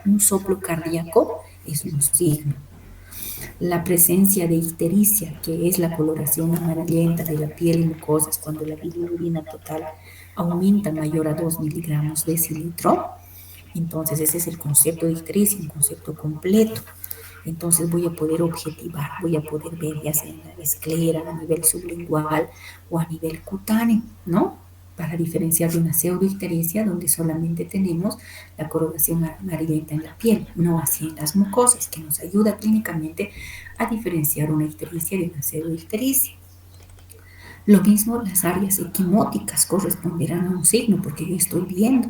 Un soplo cardíaco es un signo. La presencia de ictericia, que es la coloración amarillenta de la piel y mucosas cuando la bilirrubina total aumenta mayor a 2 miligramos decilitro. Entonces ese es el concepto de ictericia, un concepto completo. Entonces voy a poder objetivar, voy a poder ver ya sea en la esclera, a nivel sublingual o a nivel cutáneo, ¿no? Para diferenciar de una pseudoictericia donde solamente tenemos la coloración amarillenta en la piel, no así en las mucosas, que nos ayuda clínicamente a diferenciar una ictericia de una pseudoictericia. Lo mismo las áreas equimóticas corresponderán a un signo, porque yo estoy viendo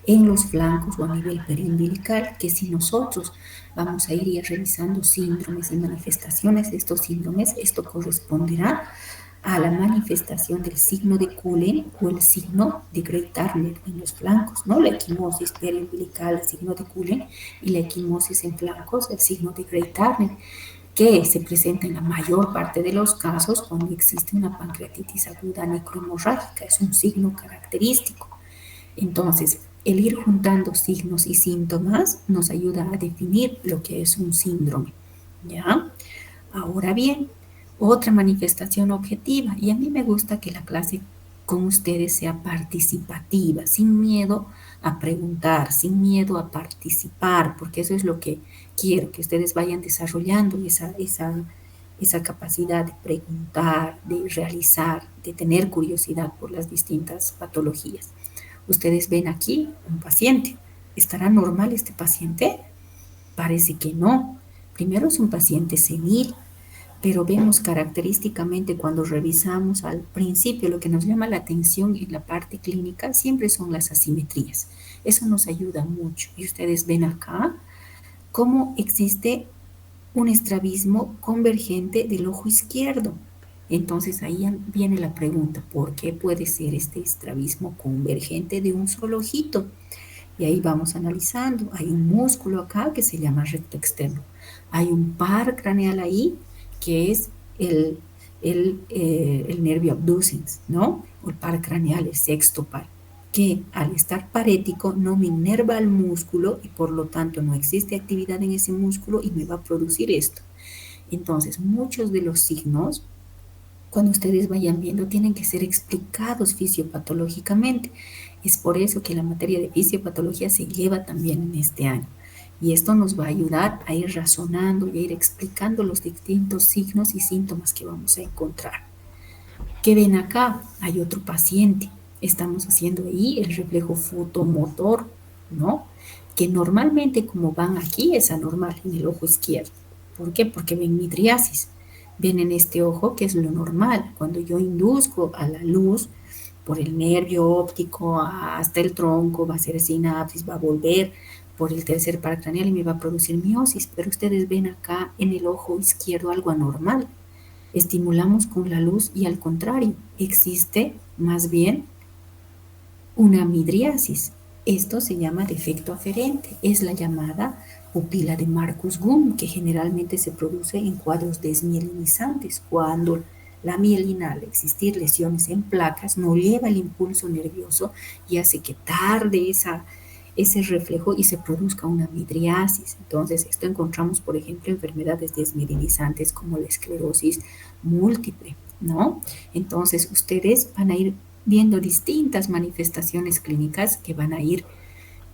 en los flancos o a nivel periumbilical que si nosotros vamos a ir revisando síndromes y manifestaciones de estos síndromes, esto corresponderá a la manifestación del signo de Cullen o el signo de Grey-Turner en los flancos, ¿no? La equimosis periumbilical, el signo de Cullen, y la equimosis en flancos, el signo de Grey-Turner, que se presenta en la mayor parte de los casos cuando existe una pancreatitis aguda necrohemorrágica, es un signo característico. Entonces, el ir juntando signos y síntomas nos ayuda a definir lo que es un síndrome, ¿ya? Ahora bien, otra manifestación objetiva, y a mí me gusta que la clase con ustedes sea participativa, sin miedo a preguntar, sin miedo a participar, porque eso es lo que quiero, que ustedes vayan desarrollando esa capacidad de preguntar, de realizar, de tener curiosidad por las distintas patologías. Ustedes ven aquí un paciente. ¿Estará normal este paciente? Parece que no. Primero es un paciente senil, pero vemos característicamente cuando revisamos al principio lo que nos llama la atención en la parte clínica siempre son las asimetrías. Eso nos ayuda mucho. Y ustedes ven acá cómo existe un estrabismo convergente del ojo izquierdo. Entonces ahí viene la pregunta, ¿por qué puede ser este estrabismo convergente de un solo ojito? Y ahí vamos analizando. Hay un músculo acá que se llama recto externo. Hay un par craneal ahí que es el nervio abducens, ¿no? O el par craneal, el sexto par, que al estar parético no me inerva el músculo y por lo tanto no existe actividad en ese músculo y me va a producir esto. Entonces, muchos de los signos cuando ustedes vayan viendo, tienen que ser explicados fisiopatológicamente. Es por eso que la materia de fisiopatología se lleva también en este año. Y esto nos va a ayudar a ir razonando y a ir explicando los distintos signos y síntomas que vamos a encontrar. ¿Qué ven acá? Hay otro paciente. Estamos haciendo ahí el reflejo fotomotor, ¿no? Que normalmente como van aquí es anormal en el ojo izquierdo. ¿Por qué? Porque ven midriasis. Ven en este ojo que es lo normal. Cuando yo induzco a la luz por el nervio óptico hasta el tronco, va a ser sinapsis, va a volver por el tercer par craneal y me va a producir miosis. Pero ustedes ven acá en el ojo izquierdo algo anormal. Estimulamos con la luz y al contrario, existe más bien una midriasis. Esto se llama defecto aferente, es la llamada pupila de Marcus-Gunn, que generalmente se produce en cuadros desmielinizantes, cuando la mielina, al existir lesiones en placas, no lleva el impulso nervioso y hace que tarde ese reflejo y se produzca una midriasis. Entonces, esto encontramos, por ejemplo, enfermedades desmielinizantes como la esclerosis múltiple, ¿no? Entonces, ustedes van a ir viendo distintas manifestaciones clínicas que van a ir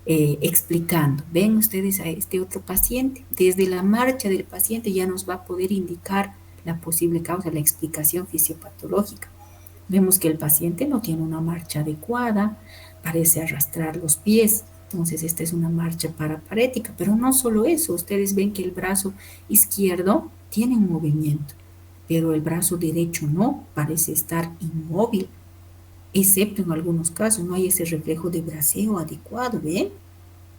explicando. Ven ustedes a este otro paciente. Desde la marcha del paciente ya nos va a poder indicar la posible causa, la explicación fisiopatológica. Vemos que el paciente no tiene una marcha adecuada, parece arrastrar los pies. Entonces, esta es una marcha paraparética, pero no solo eso. Ustedes ven que el brazo izquierdo tiene un movimiento, pero el brazo derecho no, parece estar inmóvil, excepto en algunos casos, no hay ese reflejo de braceo adecuado, ¿ven?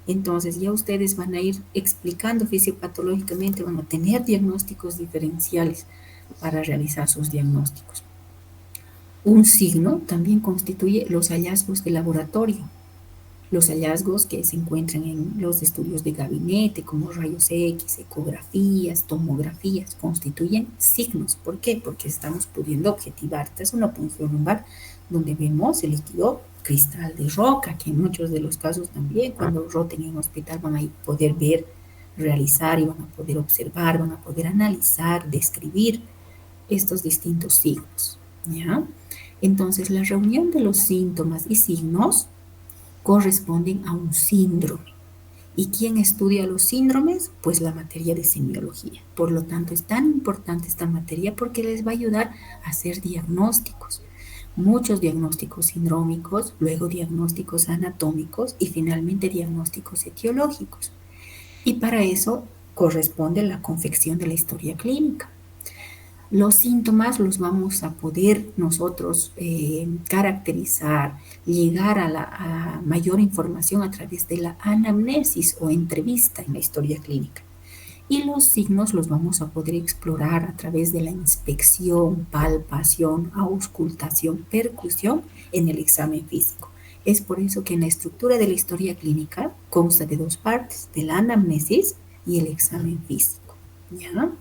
Entonces ya ustedes van a ir explicando fisiopatológicamente, van a tener diagnósticos diferenciales para realizar sus diagnósticos. Un signo también constituye los hallazgos de laboratorio. Los hallazgos que se encuentran en los estudios de gabinete, como rayos X, ecografías, tomografías, constituyen signos. ¿Por qué? Porque estamos pudiendo objetivar. Esta es una punción lumbar donde vemos el líquido cristal de roca, que en muchos de los casos también cuando roten en hospital van a poder ver, realizar y van a poder observar, van a poder analizar, describir estos distintos signos, ¿ya? Entonces, la reunión de los síntomas y signos corresponden a un síndrome. ¿Y quién estudia los síndromes? Pues la materia de semiología. Por lo tanto, es tan importante esta materia porque les va a ayudar a hacer diagnósticos. Muchos diagnósticos sindrómicos, luego diagnósticos anatómicos y finalmente diagnósticos etiológicos. Y para eso corresponde la confección de la historia clínica. Los síntomas los vamos a poder nosotros caracterizar, llegar a mayor información a través de la anamnesis o entrevista en la historia clínica. Y los signos los vamos a poder explorar a través de la inspección, palpación, auscultación, percusión en el examen físico. Es por eso que en la estructura de la historia clínica consta de dos partes, de la anamnesis y el examen físico, ¿ya?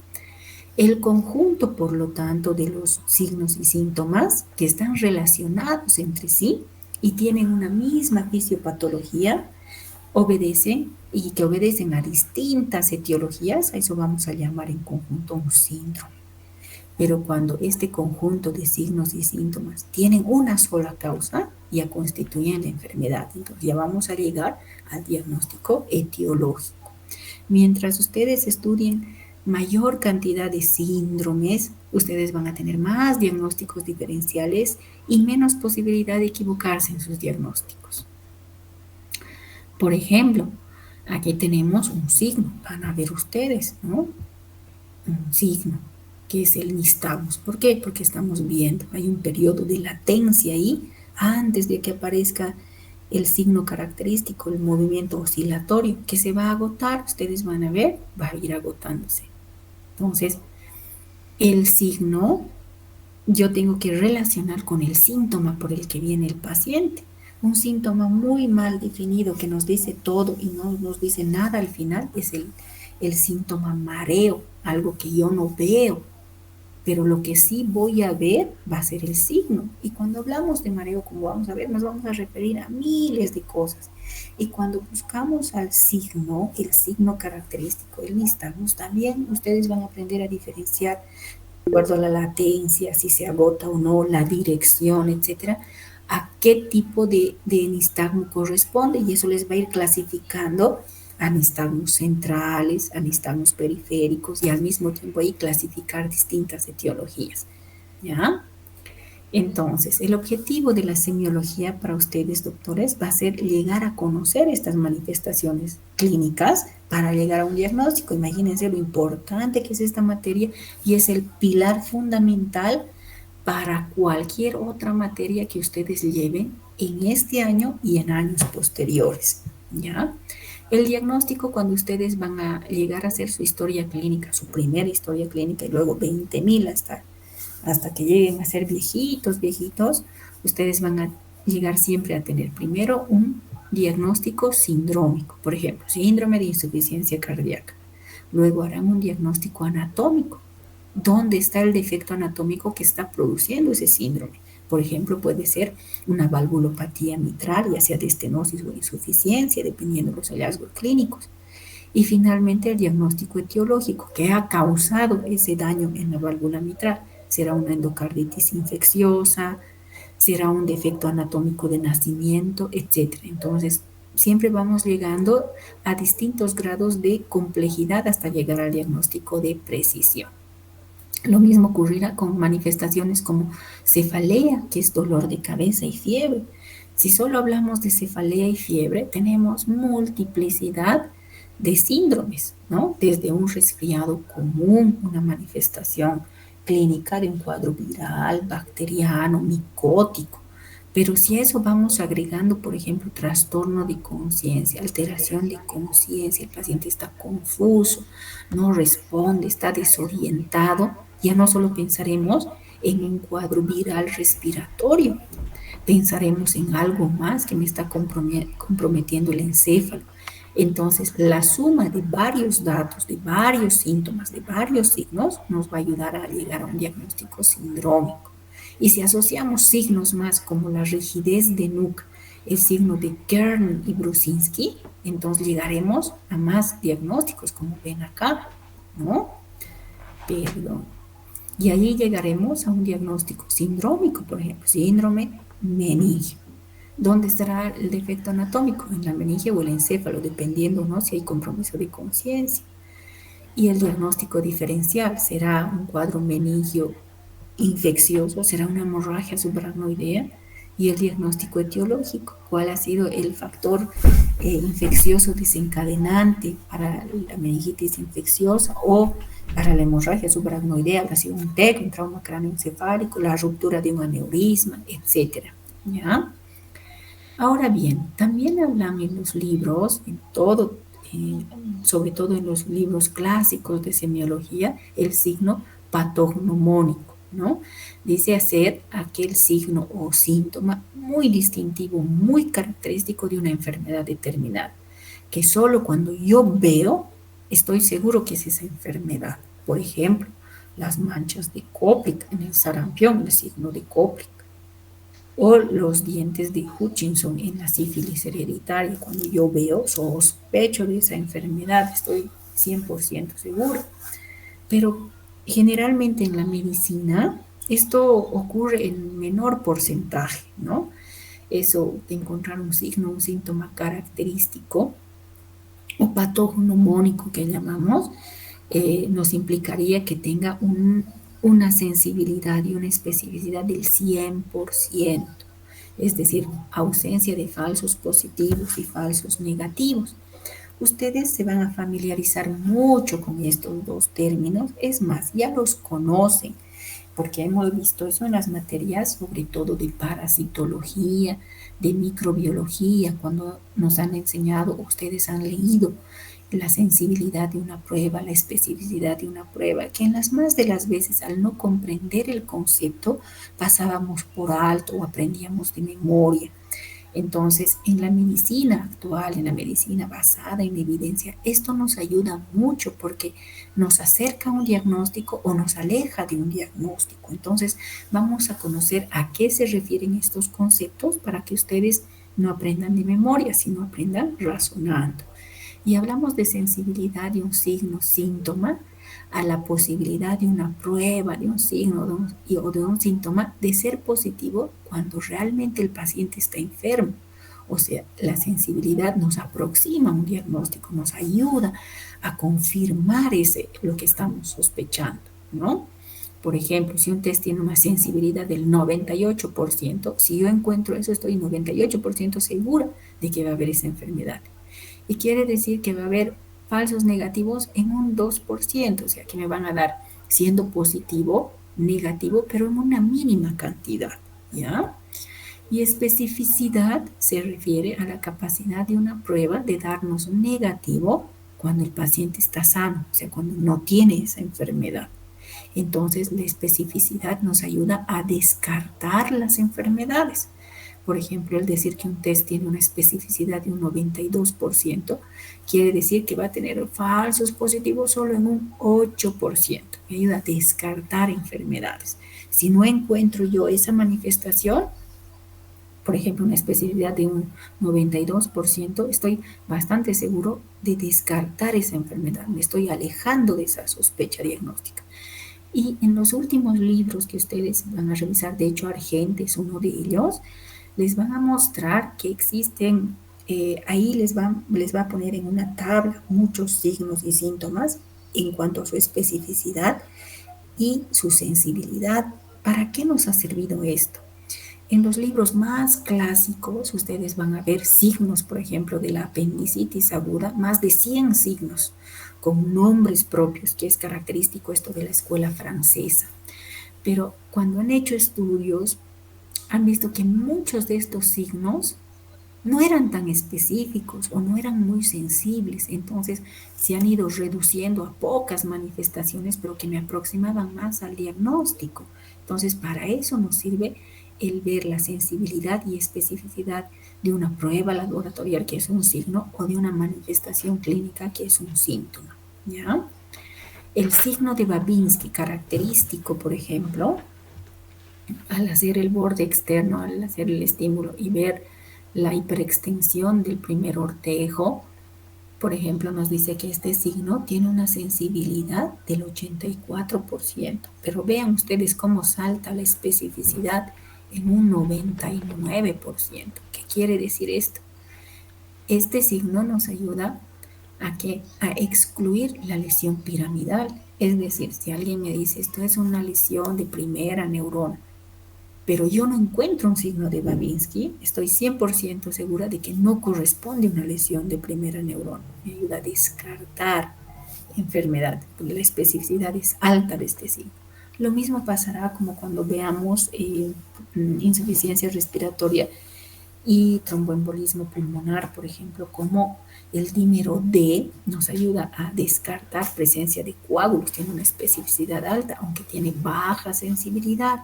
El conjunto, por lo tanto, de los signos y síntomas que están relacionados entre sí y tienen una misma fisiopatología, obedecen y que obedecen a distintas etiologías, a eso vamos a llamar en conjunto un síndrome. Pero cuando este conjunto de signos y síntomas tienen una sola causa, ya constituyen la enfermedad. Entonces ya vamos a llegar al diagnóstico etiológico. Mientras ustedes estudien mayor cantidad de síndromes, ustedes van a tener más diagnósticos diferenciales y menos posibilidad de equivocarse en sus diagnósticos. Por ejemplo, aquí tenemos un signo, van a ver ustedes, ¿no? Un signo, que es el nistagmus. ¿Por qué? Porque estamos viendo, hay un periodo de latencia ahí antes de que aparezca el signo característico, el movimiento oscilatorio, que se va a agotar, ustedes van a ver, va a ir agotándose. Entonces, el signo yo tengo que relacionar con el síntoma por el que viene el paciente. Un síntoma muy mal definido que nos dice todo y no nos dice nada al final es el síntoma mareo, algo que yo no veo, pero lo que sí voy a ver va a ser el signo. Y cuando hablamos de mareo, como vamos a ver, nos vamos a referir a miles de cosas. Y cuando buscamos al signo, el signo característico del nistagmus, también ustedes van a aprender a diferenciar de acuerdo a la latencia, si se agota o no, la dirección, etcétera, a qué tipo de nistagmo corresponde, y eso les va a ir clasificando a nistagmos centrales, a nistagmos periféricos, y al mismo tiempo ahí clasificar distintas etiologías, ¿ya? Entonces, el objetivo de la semiología para ustedes, doctores, va a ser llegar a conocer estas manifestaciones clínicas para llegar a un diagnóstico. Imagínense lo importante que es esta materia y es el pilar fundamental para cualquier otra materia que ustedes lleven en este año y en años posteriores, ¿ya? El diagnóstico, cuando ustedes van a llegar a hacer su historia clínica, su primera historia clínica y luego 20.000 hasta que lleguen a ser viejitos, ustedes van a llegar siempre a tener primero un diagnóstico sindrómico, por ejemplo, síndrome de insuficiencia cardíaca. Luego harán un diagnóstico anatómico. ¿Dónde está el defecto anatómico que está produciendo ese síndrome? Por ejemplo, puede ser una valvulopatía mitral, ya sea de estenosis o insuficiencia, dependiendo de los hallazgos clínicos. Y finalmente el diagnóstico etiológico, que ha causado ese daño en la válvula mitral. Será una endocarditis infecciosa, será un defecto anatómico de nacimiento, etc. Entonces, siempre vamos llegando a distintos grados de complejidad hasta llegar al diagnóstico de precisión. Lo mismo ocurrirá con manifestaciones como cefalea, que es dolor de cabeza y fiebre. Si solo hablamos de cefalea y fiebre, tenemos multiplicidad de síndromes, ¿no? Desde un resfriado común, una manifestación clínica de un cuadro viral, bacteriano, micótico. Pero si a eso vamos agregando, por ejemplo, trastorno de conciencia, alteración de conciencia, el paciente está confuso, no responde, está desorientado, ya no solo pensaremos en un cuadro viral respiratorio, pensaremos en algo más que me está comprometiendo el encéfalo. Entonces, la suma de varios datos, de varios síntomas, de varios signos, nos va a ayudar a llegar a un diagnóstico sindrómico. Y si asociamos signos más como la rigidez de nuca, el signo de Kern y Brusinski, entonces llegaremos a más diagnósticos, como ven acá, ¿no? Perdón. Y ahí llegaremos a un diagnóstico sindrómico, por ejemplo, síndrome meningio. ¿Dónde estará el defecto anatómico? En la meninge o el encéfalo, dependiendo, ¿no?, si hay compromiso de conciencia. Y el diagnóstico diferencial será un cuadro meningio infeccioso, será una hemorragia subaracnoidea. Y el diagnóstico etiológico, cuál ha sido el factor infeccioso desencadenante para la meningitis infecciosa o para la hemorragia subaracnoidea, habrá sido un TEC, un trauma cráneoencefálico, la ruptura de un aneurisma, etcétera. ¿Ya? Ahora bien, también hablan en los libros, en todo, sobre todo en los libros clásicos de semiología, el signo patognomónico, ¿no? Dice hacer aquel signo o síntoma muy distintivo, muy característico de una enfermedad determinada, que solo cuando yo veo, estoy seguro que es esa enfermedad. Por ejemplo, las manchas de Koplik en el sarampión, el signo de Koplik, o los dientes de Hutchinson en la sífilis hereditaria. Cuando yo veo, sospecho de esa enfermedad, estoy 100% segura. Pero generalmente en la medicina esto ocurre en menor porcentaje, ¿no? Eso de encontrar un signo, un síntoma característico o patognomónico que llamamos, nos implicaría que tenga una sensibilidad y una especificidad del 100%, es decir, ausencia de falsos positivos y falsos negativos. Ustedes se van a familiarizar mucho con estos dos términos, es más, ya los conocen, porque hemos visto eso en las materias, sobre todo de parasitología, de microbiología, cuando nos han enseñado, ustedes han leído la sensibilidad de una prueba, la especificidad de una prueba, que en las más de las veces al no comprender el concepto pasábamos por alto o aprendíamos de memoria. Entonces, en la medicina actual, en la medicina basada en evidencia, esto nos ayuda mucho porque nos acerca a un diagnóstico o nos aleja de un diagnóstico. Entonces, vamos a conocer a qué se refieren estos conceptos para que ustedes no aprendan de memoria, sino aprendan razonando. Y hablamos de sensibilidad de un signo, síntoma, a la posibilidad de una prueba, de un signo o de un síntoma de ser positivo cuando realmente el paciente está enfermo. O sea, la sensibilidad nos aproxima a un diagnóstico, nos ayuda a confirmar lo que estamos sospechando, ¿no? Por ejemplo, si un test tiene una sensibilidad del 98%, si yo encuentro eso, estoy 98% segura de que va a haber esa enfermedad. Y quiere decir que va a haber falsos negativos en un 2%, o sea que me van a dar siendo positivo, negativo, pero en una mínima cantidad, ¿ya? Y especificidad se refiere a la capacidad de una prueba de darnos negativo cuando el paciente está sano, o sea, cuando no tiene esa enfermedad. Entonces, la especificidad nos ayuda a descartar las enfermedades. Por ejemplo, el decir que un test tiene una especificidad de un 92%, quiere decir que va a tener falsos positivos solo en un 8%. Me ayuda a descartar enfermedades. Si no encuentro yo esa manifestación, por ejemplo, una especificidad de un 92%, estoy bastante seguro de descartar esa enfermedad. Me estoy alejando de esa sospecha diagnóstica. Y en los últimos libros que ustedes van a revisar, de hecho, Argente es uno de ellos, les van a mostrar que existen, ahí les va a poner en una tabla muchos signos y síntomas en cuanto a su especificidad y su sensibilidad. ¿Para qué nos ha servido esto? En los libros más clásicos, ustedes van a ver signos, por ejemplo, de la apendicitis aguda, más de 100 signos con nombres propios, que es característico esto de la escuela francesa. Pero cuando han hecho estudios, han visto que muchos de estos signos no eran tan específicos o no eran muy sensibles, entonces se han ido reduciendo a pocas manifestaciones, pero que me aproximaban más al diagnóstico. Entonces, para eso nos sirve el ver la sensibilidad y especificidad de una prueba laboratorial, que es un signo, o de una manifestación clínica, que es un síntoma, ¿ya? El signo de Babinski característico, por ejemplo, al hacer el borde externo, al hacer el estímulo y ver la hiperextensión del primer ortejo, por ejemplo, nos dice que este signo tiene una sensibilidad del 84%, pero vean ustedes cómo salta la especificidad en un 99%. ¿Qué quiere decir esto? Este signo nos ayuda a excluir la lesión piramidal. Es decir, si alguien me dice esto es una lesión de primera neurona, pero yo no encuentro un signo de Babinski, estoy 100% segura de que no corresponde a una lesión de primera neurona. Me ayuda a descartar enfermedad, porque la especificidad es alta de este signo. Lo mismo pasará como cuando veamos insuficiencia respiratoria y tromboembolismo pulmonar, por ejemplo, como el dímero D nos ayuda a descartar presencia de coágulos, tiene una especificidad alta, aunque tiene baja sensibilidad.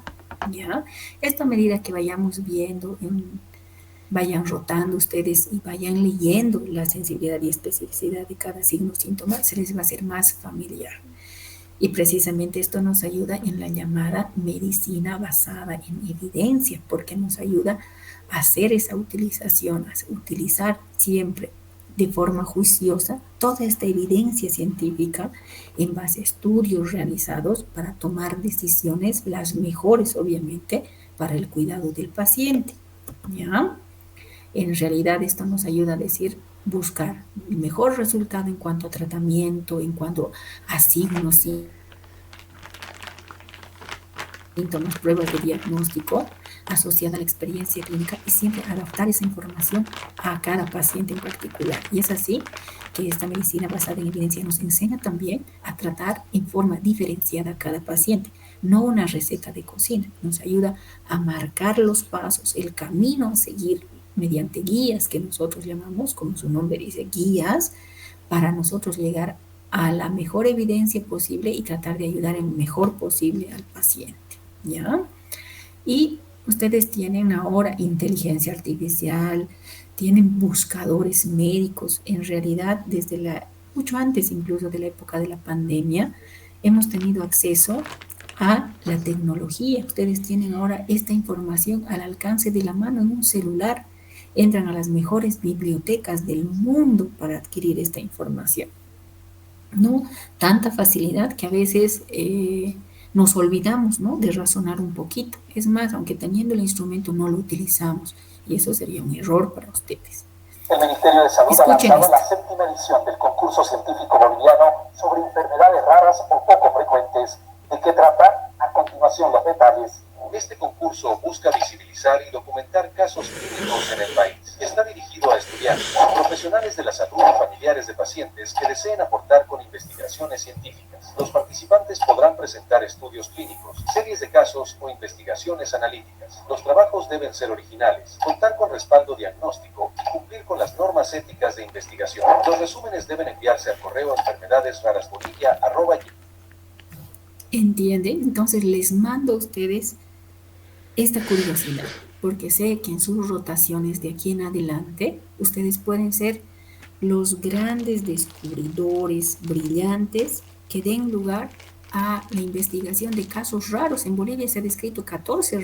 ¿Ya? Esto a medida que vayamos viendo, vayan rotando ustedes y vayan leyendo la sensibilidad y especificidad de cada signo síntoma, se les va a hacer más familiar. Y precisamente esto nos ayuda en la llamada medicina basada en evidencia, porque nos ayuda a hacer esa utilización, a utilizar siempre de forma juiciosa toda esta evidencia científica en base a estudios realizados para tomar decisiones, las mejores obviamente, para el cuidado del paciente. ¿Ya? En realidad esto nos ayuda a decir, buscar el mejor resultado en cuanto a tratamiento, en cuanto a signos, síntomas, pruebas de diagnóstico asociada a la experiencia clínica y siempre adaptar esa información a cada paciente en particular. Y es así que esta medicina basada en evidencia nos enseña también a tratar en forma diferenciada a cada paciente, no una receta de cocina. Nos ayuda a marcar los pasos, el camino a seguir mediante guías que nosotros llamamos, como su nombre dice, guías, para nosotros llegar a la mejor evidencia posible y tratar de ayudar en lo mejor posible al paciente. ¿Ya? Y ustedes tienen ahora inteligencia artificial, tienen buscadores médicos. En realidad, mucho antes incluso de la época de la pandemia, hemos tenido acceso a la tecnología. Ustedes tienen ahora esta información al alcance de la mano en un celular. Entran a las mejores bibliotecas del mundo para adquirir esta información. ¿No? Tanta facilidad que a veces nos olvidamos, ¿no?, de razonar un poquito. Es más, aunque teniendo el instrumento no lo utilizamos, y eso sería un error para ustedes. El Ministerio de Salud ha lanzado la séptima edición del concurso científico boliviano sobre enfermedades raras o poco frecuentes. ¿De qué trata? A continuación los detalles. Este concurso busca visibilizar y documentar casos clínicos en el país. Está dirigido a estudiantes, profesionales de la salud y familiares de pacientes que deseen aportar con investigaciones científicas. Los participantes podrán presentar estudios clínicos, series de casos o investigaciones analíticas. Los trabajos deben ser originales, contar con respaldo diagnóstico y cumplir con las normas éticas de investigación. Los resúmenes deben enviarse al correo enfermedadesrarasbolivia@. ¿Entienden? Entonces les mando a ustedes esta curiosidad, porque sé que en sus rotaciones de aquí en adelante, ustedes pueden ser los grandes descubridores brillantes que den lugar a la investigación de casos raros. En Bolivia se ha descrito 14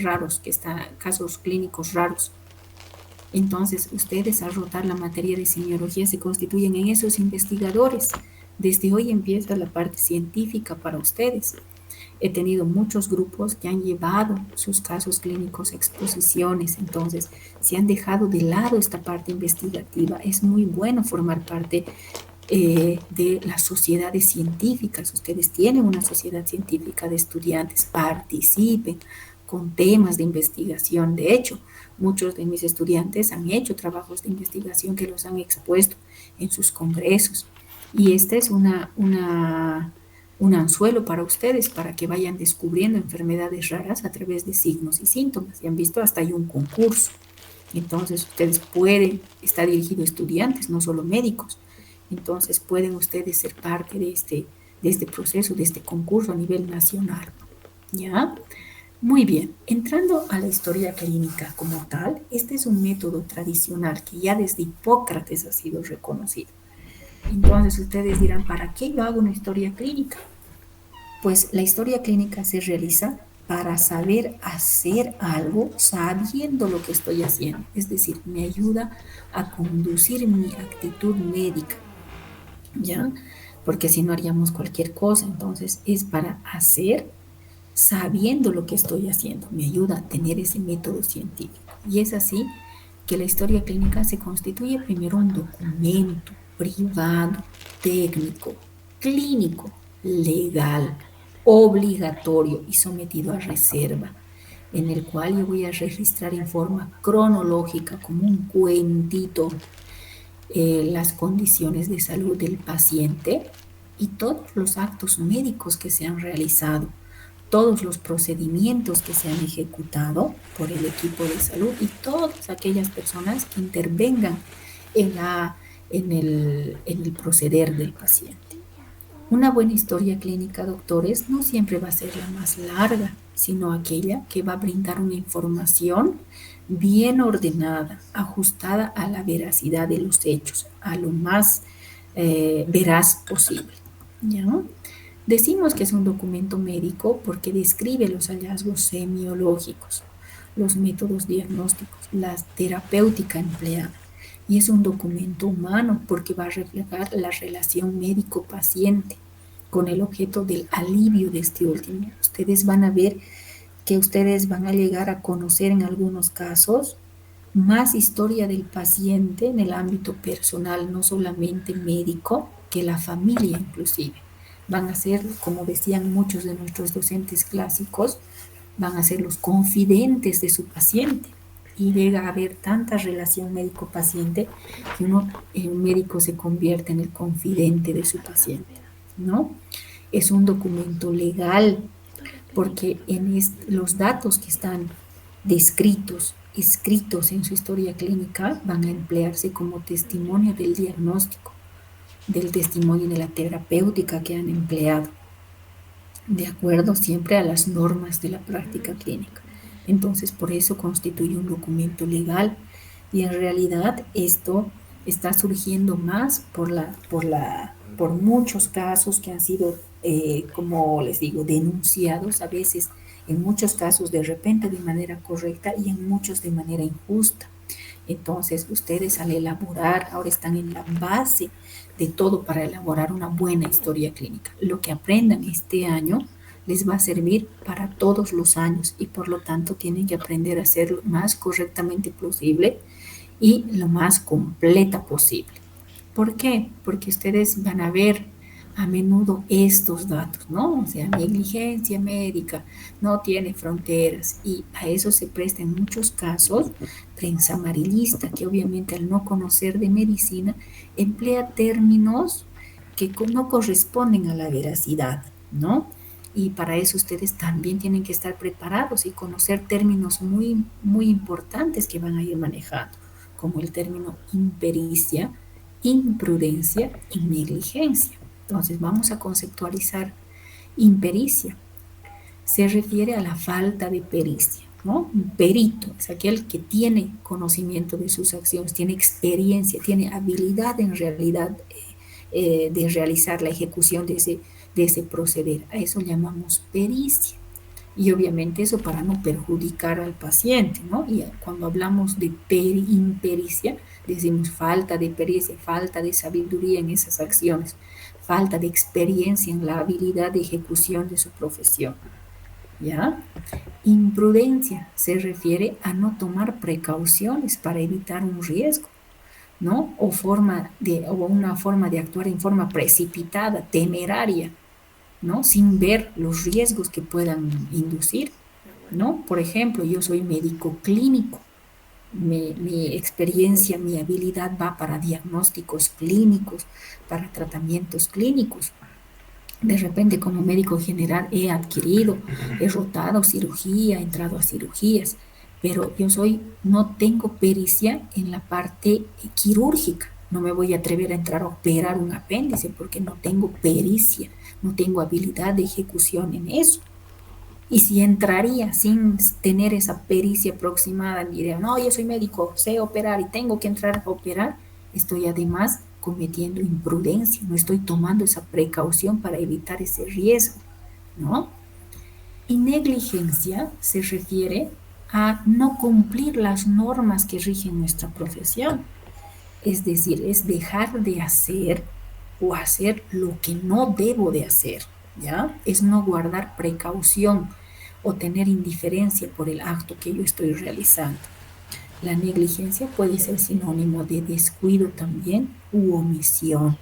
casos clínicos raros. Entonces, ustedes al rotar la materia de semiología se constituyen en esos investigadores. Desde hoy empieza la parte científica para ustedes. He tenido muchos grupos que han llevado sus casos clínicos a exposiciones, entonces si han dejado de lado esta parte investigativa, es muy bueno formar parte de las sociedades científicas. Ustedes tienen una sociedad científica de estudiantes, participen con temas de investigación. De hecho, muchos de mis estudiantes han hecho trabajos de investigación que los han expuesto en sus congresos. Y esta es un anzuelo para ustedes, para que vayan descubriendo enfermedades raras a través de signos y síntomas. Y han visto, hasta hay un concurso. Entonces, ustedes pueden, está dirigido a estudiantes, no solo médicos. Entonces, pueden ustedes ser parte de este proceso, de este concurso a nivel nacional. ¿Ya? Muy bien. Entrando a la historia clínica como tal, este es un método tradicional que ya desde Hipócrates ha sido reconocido. Entonces, ustedes dirán, ¿para qué yo hago una historia clínica? Pues la historia clínica se realiza para saber hacer algo sabiendo lo que estoy haciendo. Es decir, me ayuda a conducir mi actitud médica, ¿ya? Porque si no haríamos cualquier cosa. Entonces, es para hacer sabiendo lo que estoy haciendo. Me ayuda a tener ese método científico. Y es así que la historia clínica se constituye primero un documento privado, técnico, clínico, legal, obligatorio y sometido a reserva, en el cual yo voy a registrar en forma cronológica, como un cuentito, las condiciones de salud del paciente y todos los actos médicos que se han realizado, todos los procedimientos que se han ejecutado por el equipo de salud y todas aquellas personas que intervengan en el proceder del paciente. Una buena historia clínica, doctores, no siempre va a ser la más larga, sino aquella que va a brindar una información bien ordenada, ajustada a la veracidad de los hechos, a lo más veraz posible. ¿Ya? Decimos que es un documento médico porque describe los hallazgos semiológicos, los métodos diagnósticos, la terapéutica empleada. Y es un documento humano porque va a reflejar la relación médico-paciente con el objeto del alivio de este último. Ustedes van a ver que ustedes van a llegar a conocer en algunos casos más historia del paciente en el ámbito personal, no solamente médico, que la familia inclusive. Van a ser, como decían muchos de nuestros docentes clásicos, van a ser los confidentes de su paciente. Y llega a haber tanta relación médico-paciente que un médico se convierte en el confidente de su paciente, ¿no? Es un documento legal porque los datos que están descritos, escritos en su historia clínica, van a emplearse como testimonio del diagnóstico, del testimonio de la terapéutica que han empleado, de acuerdo siempre a las normas de la práctica clínica. Entonces, por eso constituye un documento legal y en realidad esto está surgiendo más por muchos casos que han sido, como les digo, denunciados a veces, en muchos casos de repente de manera correcta y en muchos de manera injusta. Entonces, ustedes al elaborar, ahora están en la base de todo para elaborar una buena historia clínica. Lo que aprendan este año les va a servir para todos los años y por lo tanto tienen que aprender a hacerlo lo más correctamente posible y lo más completa posible. ¿Por qué? Porque ustedes van a ver a menudo estos datos, ¿no? O sea, negligencia médica no tiene fronteras y a eso se presta en muchos casos prensa amarillista, que obviamente al no conocer de medicina emplea términos que no corresponden a la veracidad, ¿no? Y para eso ustedes también tienen que estar preparados y conocer términos muy, muy importantes que van a ir manejando, como el término impericia, imprudencia y negligencia. Entonces vamos a conceptualizar impericia. Se refiere a la falta de pericia, ¿no? Un perito es aquel que tiene conocimiento de sus acciones, tiene experiencia, tiene habilidad en realidad de realizar la ejecución de ese proceder. A eso llamamos pericia. Y obviamente eso para no perjudicar al paciente, ¿no? Y cuando hablamos de impericia, decimos falta de pericia, falta de sabiduría en esas acciones, falta de experiencia en la habilidad de ejecución de su profesión, ¿ya? Imprudencia se refiere a no tomar precauciones para evitar un riesgo, ¿no? O una forma de actuar en forma precipitada, temeraria, ¿no? Sin ver los riesgos que puedan inducir, ¿no? Por ejemplo, yo soy médico clínico, mi experiencia, mi habilidad va para diagnósticos clínicos, para tratamientos clínicos. De repente, como médico general, he rotado cirugía, he entrado a cirugías, pero no tengo pericia en la parte quirúrgica. No me voy a atrever a entrar a operar un apéndice porque no tengo pericia, no tengo habilidad de ejecución en eso. Y si entraría sin tener esa pericia aproximada, diría, no, yo soy médico, sé operar y tengo que entrar a operar, estoy además cometiendo imprudencia, no estoy tomando esa precaución para evitar ese riesgo, ¿no? Y negligencia se refiere a no cumplir las normas que rigen nuestra profesión. Es decir, es dejar de hacer o hacer lo que no debo de hacer, ¿ya? Es no guardar precaución o tener indiferencia por el acto que yo estoy realizando. La negligencia puede ser sinónimo de descuido también u omisión,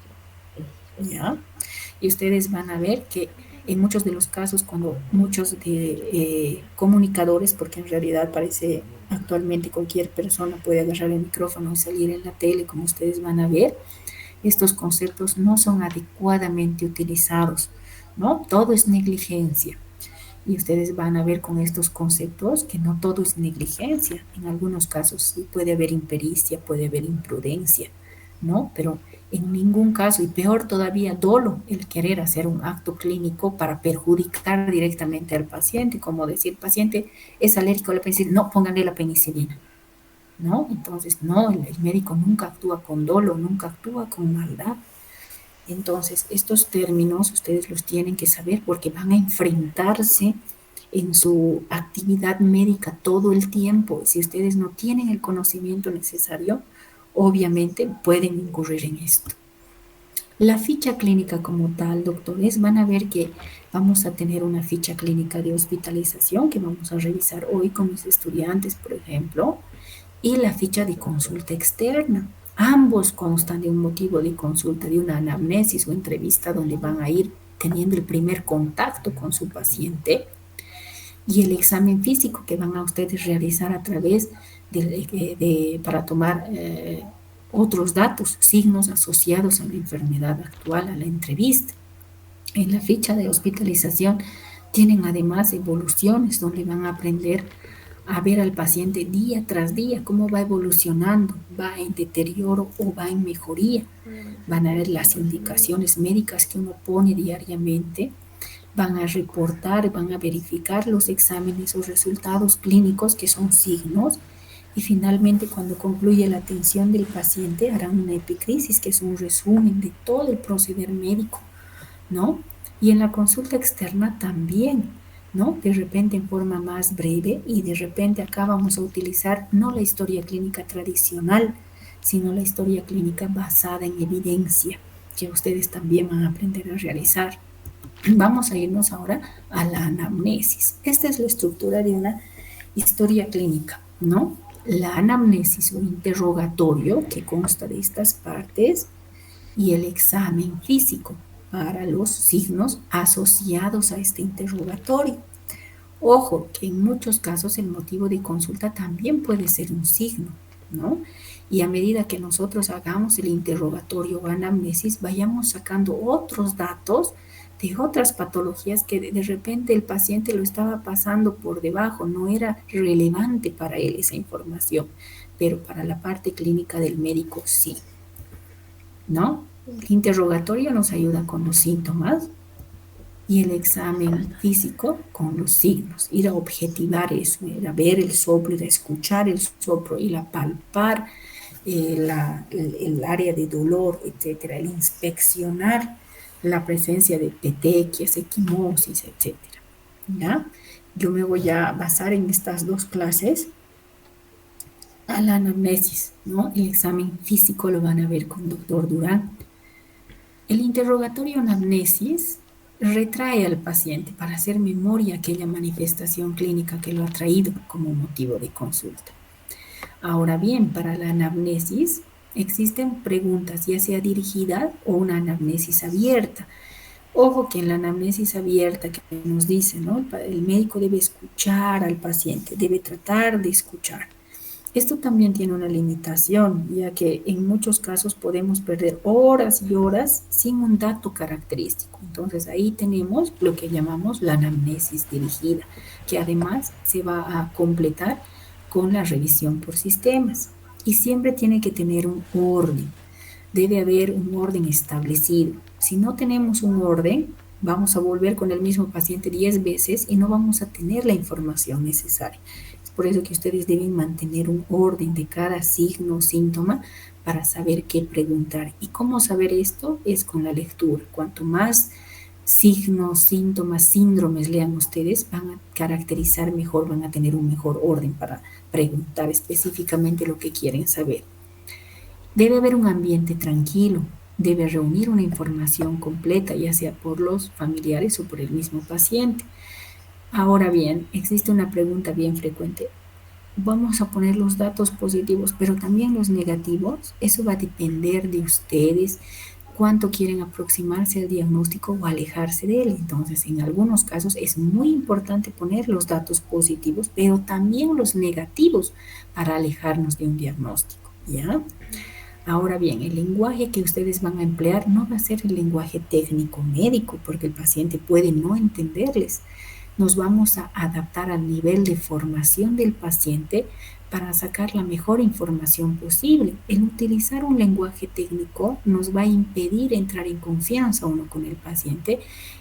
¿ya? Y ustedes van a ver que en muchos de los casos, cuando muchos de comunicadores, porque en realidad parece actualmente cualquier persona puede agarrar el micrófono y salir en la tele, como ustedes van a ver, estos conceptos no son adecuadamente utilizados, ¿no? Todo es negligencia. Y ustedes van a ver con estos conceptos que no todo es negligencia. En algunos casos sí puede haber impericia, puede haber imprudencia, ¿no? Pero en ningún caso, y peor todavía, dolo, el querer hacer un acto clínico para perjudicar directamente al paciente, como decir, paciente es alérgico a la penicilina, no, pónganle la penicilina, ¿no? Entonces, no, el médico nunca actúa con dolo, nunca actúa con maldad. Entonces, estos términos ustedes los tienen que saber porque van a enfrentarse en su actividad médica todo el tiempo. Si ustedes no tienen el conocimiento necesario, obviamente pueden incurrir en esto. La ficha clínica como tal, doctores, van a ver que vamos a tener una ficha clínica de hospitalización que vamos a revisar hoy con mis estudiantes, por ejemplo, y la ficha de consulta externa. Ambos constan de un motivo de consulta, de una anamnesis o entrevista donde van a ir teniendo el primer contacto con su paciente y el examen físico que van a ustedes realizar a través para tomar otros datos, signos asociados a la enfermedad actual, a la entrevista. En la ficha de hospitalización tienen además evoluciones donde van a aprender a ver al paciente día tras día cómo va evolucionando, va en deterioro o va en mejoría. Van a ver las indicaciones médicas que uno pone diariamente, van a reportar, van a verificar los exámenes o resultados clínicos que son signos y finalmente cuando concluye la atención del paciente harán una epicrisis que es un resumen de todo el proceder médico, ¿no? Y en la consulta externa también, ¿no? De repente en forma más breve y de repente acá vamos a utilizar no la historia clínica tradicional, sino la historia clínica basada en evidencia, que ustedes también van a aprender a realizar. Vamos a irnos ahora a la anamnesis. Esta es la estructura de una historia clínica, ¿no? La anamnesis o interrogatorio que consta de estas partes y el examen físico para los signos asociados a este interrogatorio. Ojo, que en muchos casos el motivo de consulta también puede ser un signo, ¿no? Y a medida que nosotros hagamos el interrogatorio o anamnesis, vayamos sacando otros datos de otras patologías que de repente el paciente lo estaba pasando por debajo, no era relevante para él esa información, pero para la parte clínica del médico sí, ¿no? El interrogatorio nos ayuda con los síntomas y el examen físico con los signos, ir a objetivar eso, ir a ver el soplo, ir a escuchar el soplo, ir a palpar el área de dolor, etcétera, el inspeccionar la presencia de petequias, equimosis, etcétera. ¿Ya? Yo me voy a basar en estas dos clases a la anamnesis, ¿no? El examen físico lo van a ver con doctor Durán. El interrogatorio anamnesis retrae al paciente para hacer memoria aquella manifestación clínica que lo ha traído como motivo de consulta. Ahora bien, para la anamnesis existen preguntas, ya sea dirigida o una anamnesis abierta. Ojo que en la anamnesis abierta que nos dice, ¿no? El médico debe escuchar al paciente, debe tratar de escuchar. Esto también tiene una limitación, ya que en muchos casos podemos perder horas y horas sin un dato característico. Entonces ahí tenemos lo que llamamos la anamnesis dirigida, que además se va a completar con la revisión por sistemas. Y siempre tiene que tener un orden, debe haber un orden establecido. Si no tenemos un orden, vamos a volver con el mismo paciente 10 veces y no vamos a tener la información necesaria. Por eso que ustedes deben mantener un orden de cada signo o síntoma para saber qué preguntar. ¿Y cómo saber esto? Es con la lectura. Cuanto más signos, síntomas, síndromes, lean ustedes, van a caracterizar mejor, van a tener un mejor orden para preguntar específicamente lo que quieren saber. Debe haber un ambiente tranquilo, debe reunir una información completa, ya sea por los familiares o por el mismo paciente. Ahora bien, existe una pregunta bien frecuente. Vamos a poner los datos positivos, pero también los negativos. Eso va a depender de ustedes, cuánto quieren aproximarse al diagnóstico o alejarse de él. Entonces, en algunos casos es muy importante poner los datos positivos, pero también los negativos para alejarnos de un diagnóstico, ¿ya? Ahora bien, el lenguaje que ustedes van a emplear no va a ser el lenguaje técnico médico, porque el paciente puede no entenderles. Nos vamos a adaptar al nivel de formación del paciente para sacar la mejor información posible. El utilizar un lenguaje técnico nos va a impedir entrar en confianza uno con el paciente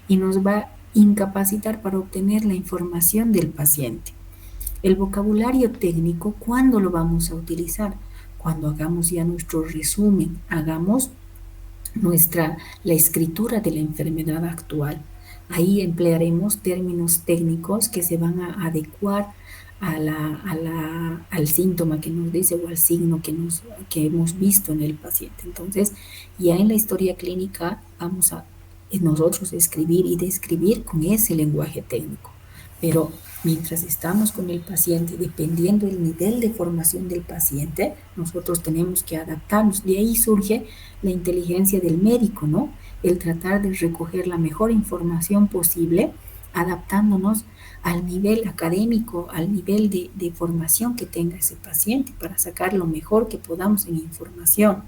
y nos va a incapacitar para obtener la información del paciente. El vocabulario técnico, ¿cuándo lo vamos a utilizar? Cuando hagamos ya nuestro resumen, hagamos la escritura de la enfermedad actual. Ahí emplearemos términos técnicos que se van a adecuar al síntoma que nos dice o al signo que hemos visto en el paciente. Entonces, ya en la historia clínica vamos a nosotros escribir y describir con ese lenguaje técnico. Pero mientras estamos con el paciente, dependiendo del nivel de formación del paciente, nosotros tenemos que adaptarnos. De ahí surge la inteligencia del médico, ¿no? El tratar de recoger la mejor información posible, adaptándonos al nivel académico, al nivel de formación que tenga ese paciente para sacar lo mejor que podamos en información.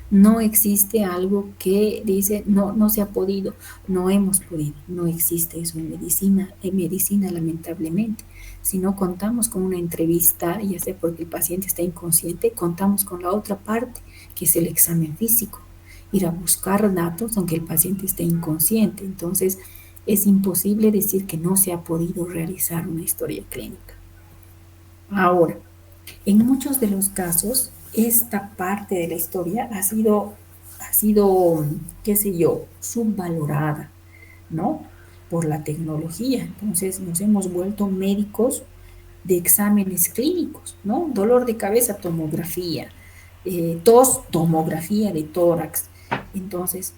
No existe algo que dice, no se ha podido, no hemos podido, no existe eso en medicina lamentablemente. Si no contamos con una entrevista, ya sea porque el paciente está inconsciente, contamos con la otra parte, que es el examen físico, ir a buscar datos aunque el paciente esté inconsciente. Entonces, es imposible decir que no se ha podido realizar una historia clínica. Ahora, en muchos de los casos, esta parte de la historia ha sido, qué sé yo, subvalorada, ¿no? Por la tecnología. Entonces nos hemos vuelto médicos de exámenes clínicos, ¿no? Dolor de cabeza, tomografía, tos, tomografía de tórax. Entonces,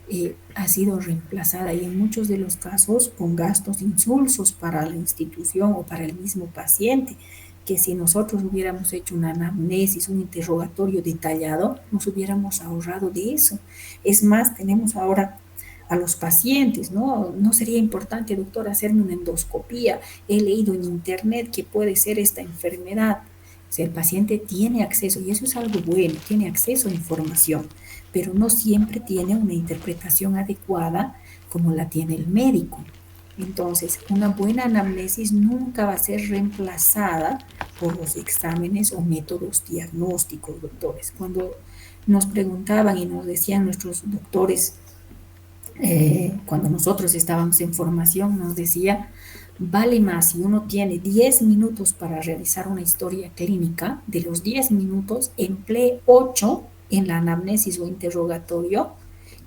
ha sido reemplazada y en muchos de los casos con gastos insulsos para la institución o para el mismo paciente, que si nosotros hubiéramos hecho una anamnesis, un interrogatorio detallado, nos hubiéramos ahorrado de eso. Es más, tenemos ahora a los pacientes, ¿no? No sería importante, doctor, hacerme una endoscopía. He leído en internet que puede ser esta enfermedad. O sea, el paciente tiene acceso, y eso es algo bueno, tiene acceso a información, pero no siempre tiene una interpretación adecuada como la tiene el médico. Entonces, una buena anamnesis nunca va a ser reemplazada por los exámenes o métodos diagnósticos, doctores. Cuando nos preguntaban y nos decían nuestros doctores, cuando nosotros estábamos en formación, nos decía, vale más si uno tiene 10 minutos para realizar una historia clínica, de los 10 minutos, emplee 8 en la anamnesis o interrogatorio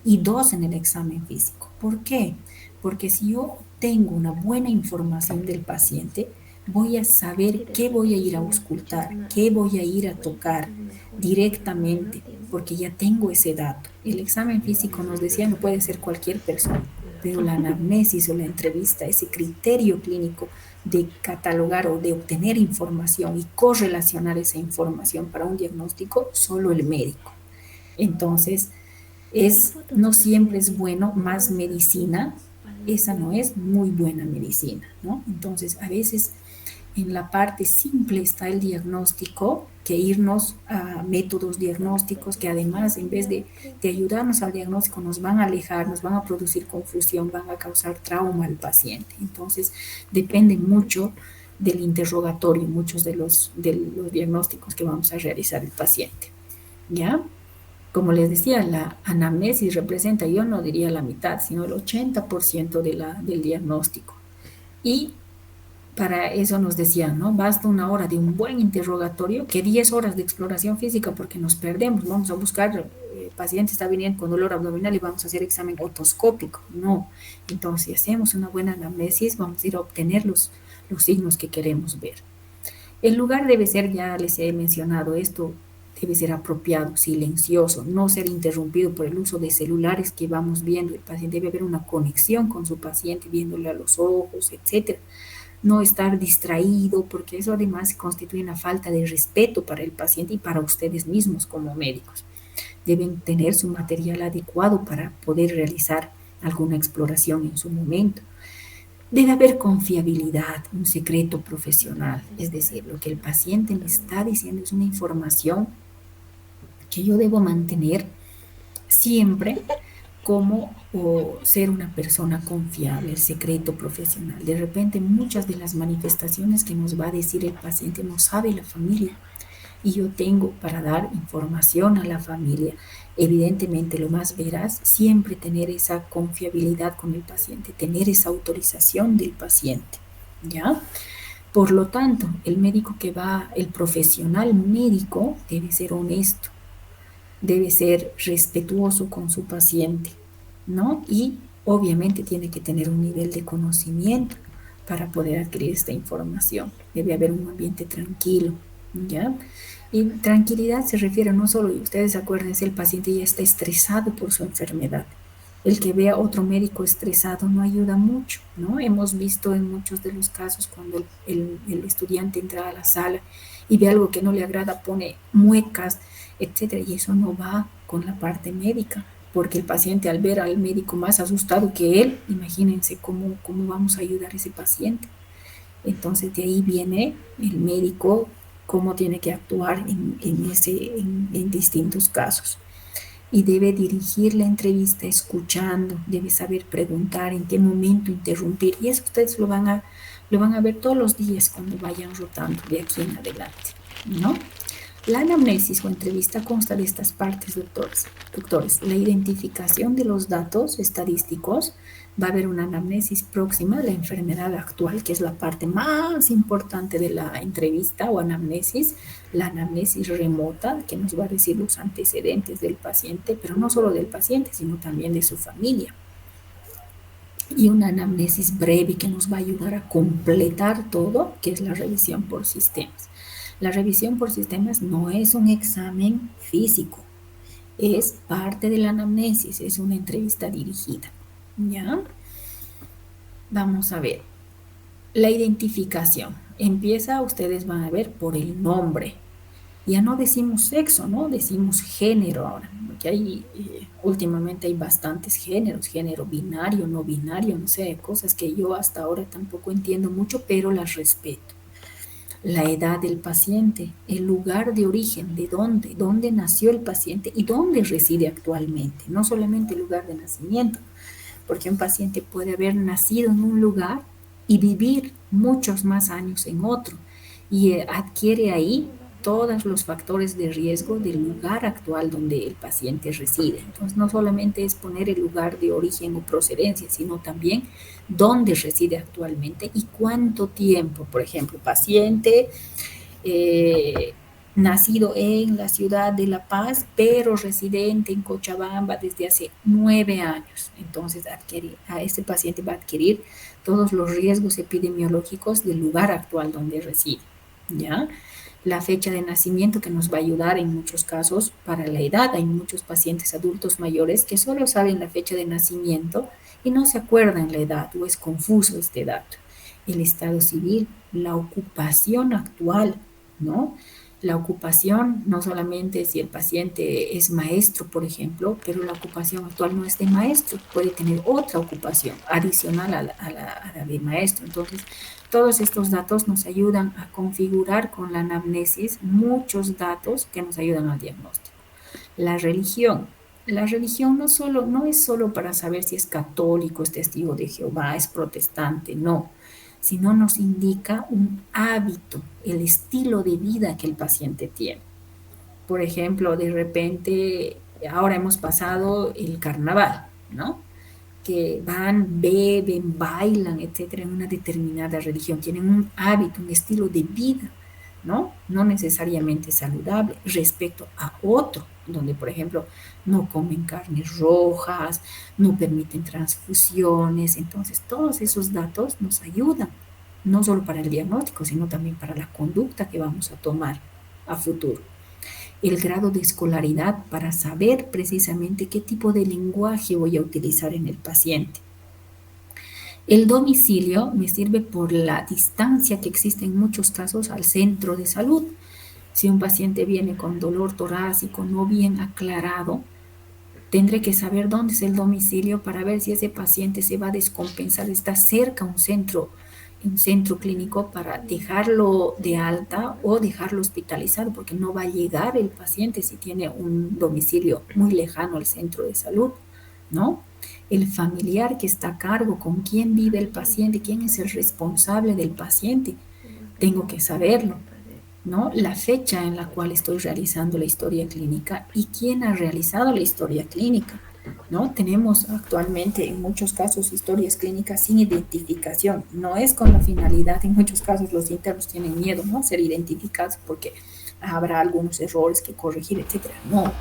y 2 en el examen físico. ¿Por qué? Porque si yo tengo una buena información del paciente, voy a saber qué voy a ir a auscultar, qué voy a ir a tocar directamente, porque ya tengo ese dato. El examen físico, nos decía, no puede ser cualquier persona, pero la anamnesis o la entrevista, ese criterio clínico de catalogar o de obtener información y correlacionar esa información para un diagnóstico, solo el médico. Entonces, no siempre es bueno más medicina, esa no es muy buena medicina, ¿no? Entonces, a veces en la parte simple está el diagnóstico, que irnos a métodos diagnósticos que además, en vez de ayudarnos al diagnóstico, nos van a alejar, nos van a producir confusión, van a causar trauma al paciente. Entonces, depende mucho del interrogatorio, muchos de los diagnósticos que vamos a realizar el paciente, ¿ya? Como les decía, la anamnesis representa, yo no diría la mitad, sino el 80% del diagnóstico. Y Para eso nos decían, ¿no? Basta una hora de un buen interrogatorio que 10 horas de exploración física porque nos perdemos. Vamos a buscar, el paciente está viniendo con dolor abdominal y vamos a hacer examen otoscópico. No. Entonces, si hacemos una buena anamnesis, vamos a ir a obtener los signos que queremos ver. El lugar debe ser, ya les he mencionado esto, debe ser apropiado, silencioso, no ser interrumpido por el uso de celulares que vamos viendo. El paciente debe haber una conexión con su paciente, viéndole a los ojos, etcétera. No estar distraído, porque eso además constituye una falta de respeto para el paciente y para ustedes mismos como médicos. Deben tener su material adecuado para poder realizar alguna exploración en su momento. Debe haber confiabilidad, un secreto profesional, es decir, lo que el paciente me está diciendo es una información que yo debo mantener siempre como ser una persona confiable, el secreto profesional. De repente muchas de las manifestaciones que nos va a decir el paciente no sabe la familia y yo tengo para dar información a la familia. Evidentemente lo más veraz, siempre tener esa confiabilidad con el paciente, tener esa autorización del paciente, ¿ya? Por lo tanto, el médico que va, el profesional médico debe ser honesto, debe ser respetuoso con su paciente, ¿no? Y obviamente tiene que tener un nivel de conocimiento para poder adquirir esta información. Debe haber un ambiente tranquilo, ¿ya? Y tranquilidad se refiere no solo, y ustedes acuérdense, el paciente ya está estresado por su enfermedad. El que vea otro médico estresado no ayuda mucho, ¿no? Hemos visto en muchos de los casos cuando el estudiante entra a la sala y ve algo que no le agrada, pone muecas, etcétera, y eso no va con la parte médica, porque el paciente al ver al médico más asustado que él, imagínense cómo vamos a ayudar a ese paciente. Entonces de ahí viene el médico, cómo tiene que actuar en distintos casos. Y debe dirigir la entrevista escuchando, debe saber preguntar en qué momento interrumpir. Y eso ustedes lo van a ver todos los días cuando vayan rotando de aquí en adelante, ¿no? La anamnesis o entrevista consta de estas partes, doctores. La identificación de los datos estadísticos, va a haber una anamnesis próxima de la enfermedad actual, que es la parte más importante de la entrevista o anamnesis, la anamnesis remota, que nos va a decir los antecedentes del paciente, pero no solo del paciente, sino también de su familia. Y una anamnesis breve que nos va a ayudar a completar todo, que es la revisión por sistemas. La revisión por sistemas no es un examen físico, es parte de la anamnesis, es una entrevista dirigida, ¿ya? Vamos a ver. La identificación. Empieza, ustedes van a ver, por el nombre. Ya no decimos sexo, ¿no? Decimos género ahora, porque últimamente hay bastantes géneros, género binario, no binario, no sé, cosas que yo hasta ahora tampoco entiendo mucho, pero las respeto. La edad del paciente, el lugar de origen, de dónde nació el paciente y dónde reside actualmente, no solamente el lugar de nacimiento, porque un paciente puede haber nacido en un lugar y vivir muchos más años en otro y adquiere ahí todos los factores de riesgo del lugar actual donde el paciente reside. Entonces, no solamente es poner el lugar de origen o procedencia, sino también dónde reside actualmente y cuánto tiempo. Por ejemplo, paciente nacido en la ciudad de La Paz, pero residente en Cochabamba desde hace 9 años. Entonces, a este paciente va a adquirir todos los riesgos epidemiológicos del lugar actual donde reside, ¿ya? La fecha de nacimiento que nos va a ayudar en muchos casos para la edad. Hay muchos pacientes adultos mayores que solo saben la fecha de nacimiento y no se acuerdan la edad o es confuso este dato. El estado civil, la ocupación actual, ¿no? La ocupación, no solamente si el paciente es maestro, por ejemplo, pero la ocupación actual no es de maestro, puede tener otra ocupación adicional a la de maestro. Entonces, todos estos datos nos ayudan a configurar con la anamnesis muchos datos que nos ayudan al diagnóstico. La religión. La religión no es solo para saber si es católico, es testigo de Jehová, es protestante, no, sino nos indica un hábito, el estilo de vida que el paciente tiene. Por ejemplo, de repente, ahora hemos pasado el carnaval, ¿no? que van, beben, bailan, etcétera, en una determinada religión. Tienen un hábito, un estilo de vida, ¿no? No necesariamente saludable respecto a otro, donde, por ejemplo, no comen carnes rojas, no permiten transfusiones. Entonces, todos esos datos nos ayudan, no solo para el diagnóstico, sino también para la conducta que vamos a tomar a futuro. El grado de escolaridad para saber precisamente qué tipo de lenguaje voy a utilizar en el paciente. El domicilio me sirve por la distancia que existe en muchos casos al centro de salud. Si un paciente viene con dolor torácico no bien aclarado, tendré que saber dónde es el domicilio para ver si ese paciente se va a descompensar, está cerca un centro clínico para dejarlo de alta o dejarlo hospitalizado, porque no va a llegar el paciente si tiene un domicilio muy lejano al centro de salud, ¿no? El familiar que está a cargo, con quién vive el paciente, quién es el responsable del paciente, tengo que saberlo, ¿no? La fecha en la cual estoy realizando la historia clínica y quién ha realizado la historia clínica, ¿no? Tenemos actualmente en muchos casos historias clínicas sin identificación. No es con la finalidad, en muchos casos los internos tienen miedo, ¿no? Ser identificados porque habrá algunos errores que corregir, etcétera. No,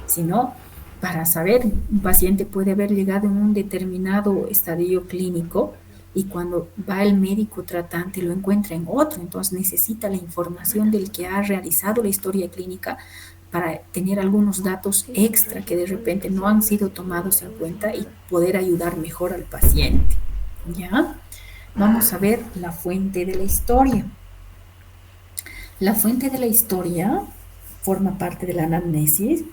sino para saber, un paciente puede haber llegado en un determinado estadio clínico y cuando va el médico tratante lo encuentra en otro, entonces necesita la información del que ha realizado la historia clínica para tener algunos datos extra que de repente no han sido tomados en cuenta y poder ayudar mejor al paciente. ¿Ya? Vamos a ver la fuente de la historia. La fuente de la historia forma parte de la anamnesis,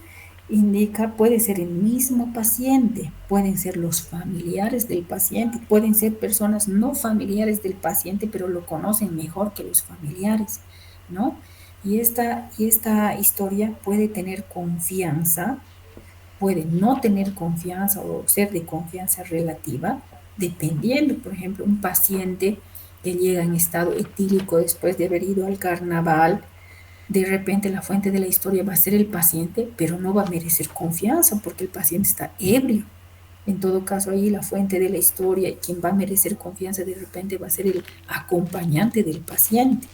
indica, puede ser el mismo paciente, pueden ser los familiares del paciente, pueden ser personas no familiares del paciente, pero lo conocen mejor que los familiares, ¿no? Y esta historia puede tener confianza, puede no tener confianza o ser de confianza relativa, dependiendo, por ejemplo, un paciente que llega en estado etílico después de haber ido al carnaval, de repente la fuente de la historia va a ser el paciente, pero no va a merecer confianza porque el paciente está ebrio. En todo caso, ahí la fuente de la historia y quien va a merecer confianza de repente va a ser el acompañante del paciente.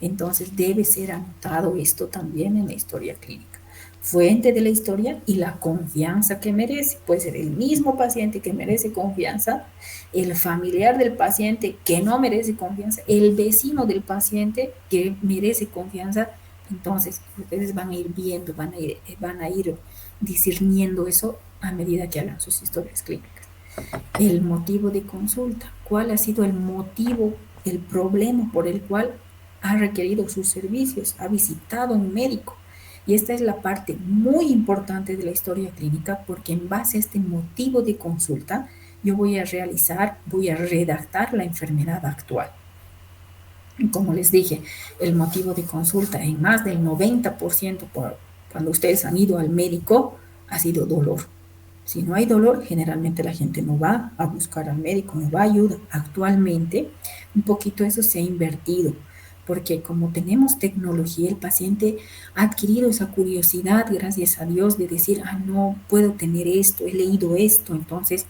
Entonces debe ser anotado esto también en la historia clínica. Fuente de la historia y la confianza que merece. Puede ser el mismo paciente que merece confianza, el familiar del paciente que no merece confianza, el vecino del paciente que merece confianza. Entonces, ustedes van a ir viendo, van a ir discerniendo eso a medida que hagan sus historias clínicas. El motivo de consulta. ¿Cuál ha sido el motivo, el problema por el cual ha requerido sus servicios? Ha visitado a un médico. Y esta es la parte muy importante de la historia clínica porque en base a este motivo de consulta yo voy a redactar la enfermedad actual. Como les dije, el motivo de consulta en más del 90% cuando ustedes han ido al médico ha sido dolor. Si no hay dolor, generalmente la gente no va a buscar al médico, no va a ayuda. Actualmente, un poquito eso se ha invertido, porque como tenemos tecnología, el paciente ha adquirido esa curiosidad, gracias a Dios, de decir, no puedo tener esto, he leído esto, entonces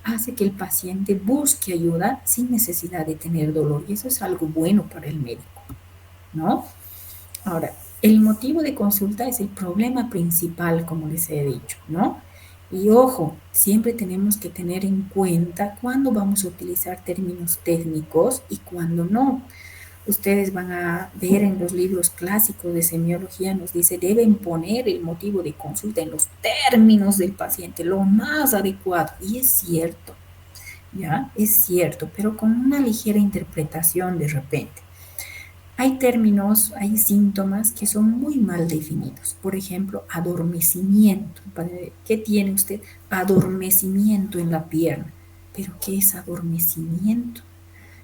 hace que el paciente busque ayuda sin necesidad de tener dolor, y eso es algo bueno para el médico, ¿no? Ahora, el motivo de consulta es el problema principal, como les he dicho, ¿no? Y ojo, siempre tenemos que tener en cuenta cuándo vamos a utilizar términos técnicos y cuándo no. Ustedes van a ver en los libros clásicos de semiología, nos dice, deben poner el motivo de consulta en los términos del paciente, lo más adecuado. Y es cierto, ¿ya? Es cierto, pero con una ligera interpretación de repente. Hay términos, hay síntomas que son muy mal definidos. Por ejemplo, adormecimiento. ¿Qué tiene usted? Adormecimiento en la pierna. ¿Pero qué es adormecimiento?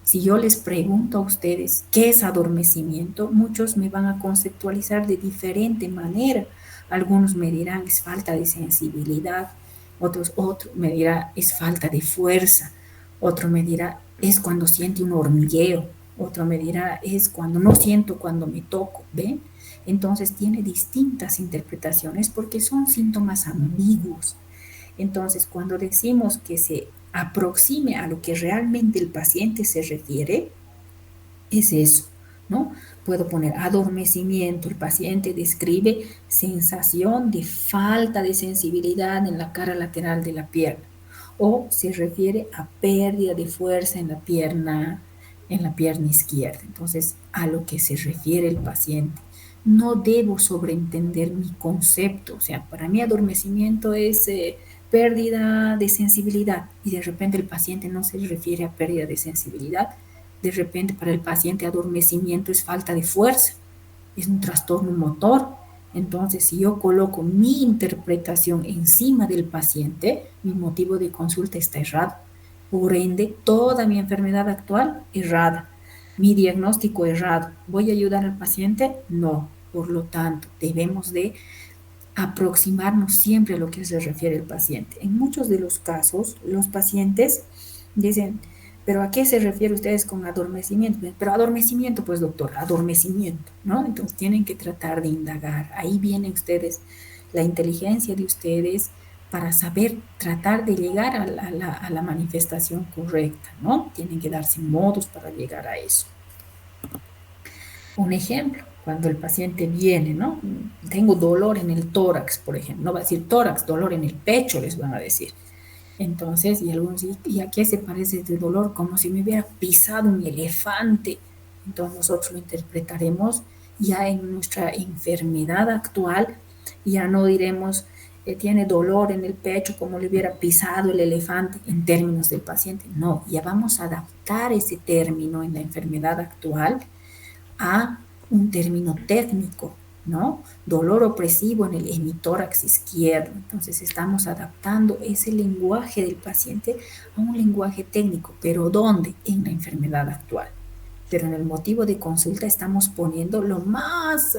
Si yo les pregunto a ustedes qué es adormecimiento, muchos me van a conceptualizar de diferente manera. Algunos me dirán es falta de sensibilidad, otro me dirá es falta de fuerza, otro me dirá es cuando siente un hormigueo, otro me dirá es cuando no siento cuando me toco, ¿ven? Entonces tiene distintas interpretaciones porque son síntomas ambiguos. Entonces, cuando decimos que se aproxime a lo que realmente el paciente se refiere, es eso, ¿no? Puedo poner adormecimiento, el paciente describe sensación de falta de sensibilidad en la cara lateral de la pierna, o se refiere a pérdida de fuerza en la pierna izquierda. Entonces, a lo que se refiere el paciente. No debo sobreentender mi concepto, o sea, para mí adormecimiento es pérdida de sensibilidad y de repente el paciente no se refiere a pérdida de sensibilidad. De repente para el paciente adormecimiento es falta de fuerza, es un trastorno motor. Entonces, si yo coloco mi interpretación encima del paciente, mi motivo de consulta está errado. Por ende, toda mi enfermedad actual errada. Mi diagnóstico errado. ¿Voy a ayudar al paciente? No. Por lo tanto, debemos de aproximarnos siempre a lo que se refiere el paciente. En muchos de los casos, los pacientes dicen, ¿pero a qué se refiere ustedes con adormecimiento? Pero adormecimiento, pues doctor, adormecimiento, ¿no? Entonces tienen que tratar de indagar. Ahí vienen ustedes, la inteligencia de ustedes para saber tratar de llegar a la manifestación correcta, ¿no? Tienen que darse modos para llegar a eso. Un ejemplo, cuando el paciente viene, ¿no? Tengo dolor en el tórax, por ejemplo. No va a decir tórax, dolor en el pecho, les van a decir. Entonces, y algunos dicen, ¿y a qué se parece este dolor? Como si me hubiera pisado un elefante. Entonces nosotros lo interpretaremos ya en nuestra enfermedad actual, ya no diremos, tiene dolor en el pecho como le hubiera pisado el elefante en términos del paciente. No, ya vamos a adaptar ese término en la enfermedad actual a un término técnico, ¿no? Dolor opresivo en el hemitórax izquierdo. Entonces estamos adaptando ese lenguaje del paciente a un lenguaje técnico, pero ¿dónde? En la enfermedad actual. Pero en el motivo de consulta estamos poniendo lo más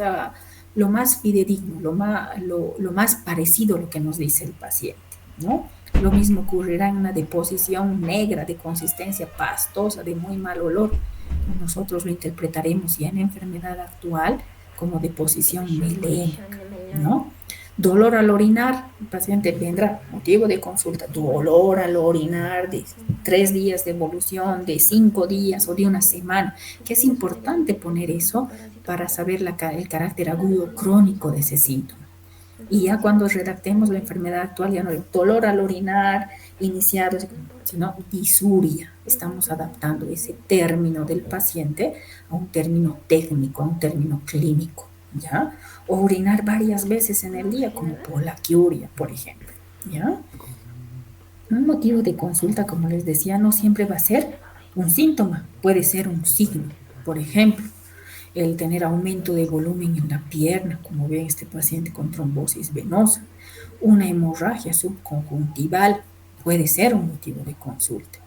fidedigno, lo más parecido a lo que nos dice el paciente, ¿no? Lo mismo ocurrirá en una deposición negra de consistencia pastosa, de muy mal olor. Nosotros lo interpretaremos ya en enfermedad actual como deposición melénica, ¿no? Dolor al orinar, el paciente vendrá, motivo de consulta, dolor al orinar de 3 días de evolución, de 5 días o de una semana, que es importante poner eso para saber el carácter agudo crónico de ese síntoma. Y ya cuando redactemos la enfermedad actual, ya no es dolor al orinar iniciado, sino disuria. Estamos adaptando ese término del paciente a un término técnico, a un término clínico, ¿ya? O orinar varias veces en el día, como polaquiuria, por ejemplo, ¿ya? Un motivo de consulta, como les decía, no siempre va a ser un síntoma, puede ser un signo. Por ejemplo, el tener aumento de volumen en la pierna, como ve este paciente con trombosis venosa, una hemorragia subconjuntival, puede ser un motivo de consulta.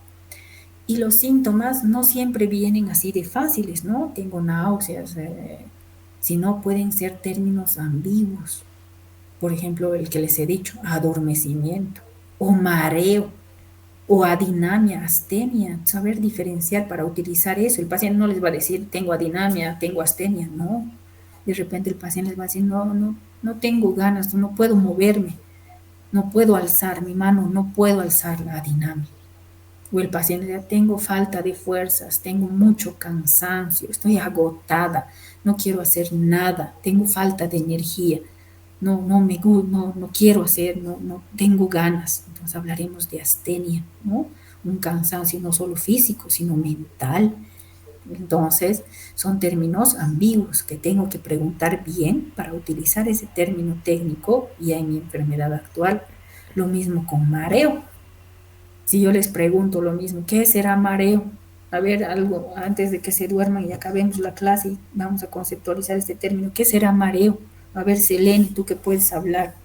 Y los síntomas no siempre vienen así de fáciles, ¿no? Tengo náuseas, sino pueden ser términos ambiguos. Por ejemplo, el que les he dicho, adormecimiento, o mareo, o adinamia, astenia, saber diferenciar para utilizar eso. El paciente no les va a decir, tengo adinamia, tengo astenia, no. De repente el paciente les va a decir, no tengo ganas, no puedo moverme, no puedo alzar mi mano, no puedo alzar la adinamia. O el paciente ya tengo falta de fuerzas, tengo mucho cansancio, estoy agotada, no quiero hacer nada, tengo falta de energía, no quiero hacer, no tengo ganas. Entonces hablaremos de astenia, ¿no? Un cansancio no solo físico, sino mental. Entonces, son términos ambiguos que tengo que preguntar bien para utilizar ese término técnico ya en mi enfermedad actual. Lo mismo con mareo. Si yo les pregunto lo mismo, ¿qué será mareo? A ver, algo antes de que se duerman y acabemos la clase y vamos a conceptualizar este término. ¿Qué será mareo? A ver, Selene, tú que puedes hablar.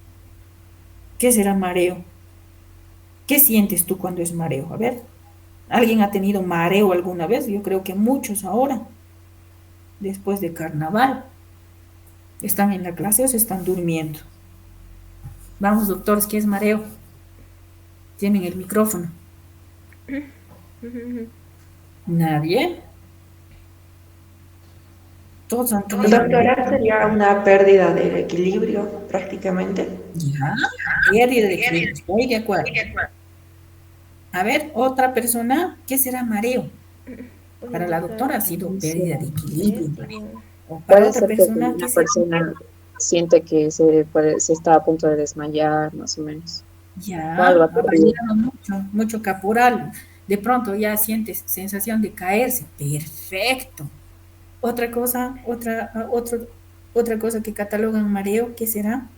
¿Qué será mareo? ¿Qué sientes tú cuando es mareo? A ver, ¿alguien ha tenido mareo alguna vez? Yo creo que muchos ahora, después de carnaval. ¿Están en la clase o se están durmiendo? Vamos, doctores, ¿qué es mareo? Tienen el micrófono. ¿Nadie? Todos han tenido... Doctora, sería una pérdida del equilibrio, prácticamente. Ya, pérdida de equilibrio, estoy de acuerdo. A ver, otra persona, ¿qué será mareo? Para la doctora ha sido pérdida de equilibrio, mareo. O para Puede otra ser que persona, ¿qué una será? persona siente que se está a punto de desmayar, más o menos. O algo Ya, ha aturdido. bailado mucho, mucho caporal. De pronto ya sientes sensación de caerse. Perfecto. Otra cosa, otra cosa que catalogan mareo, ¿qué será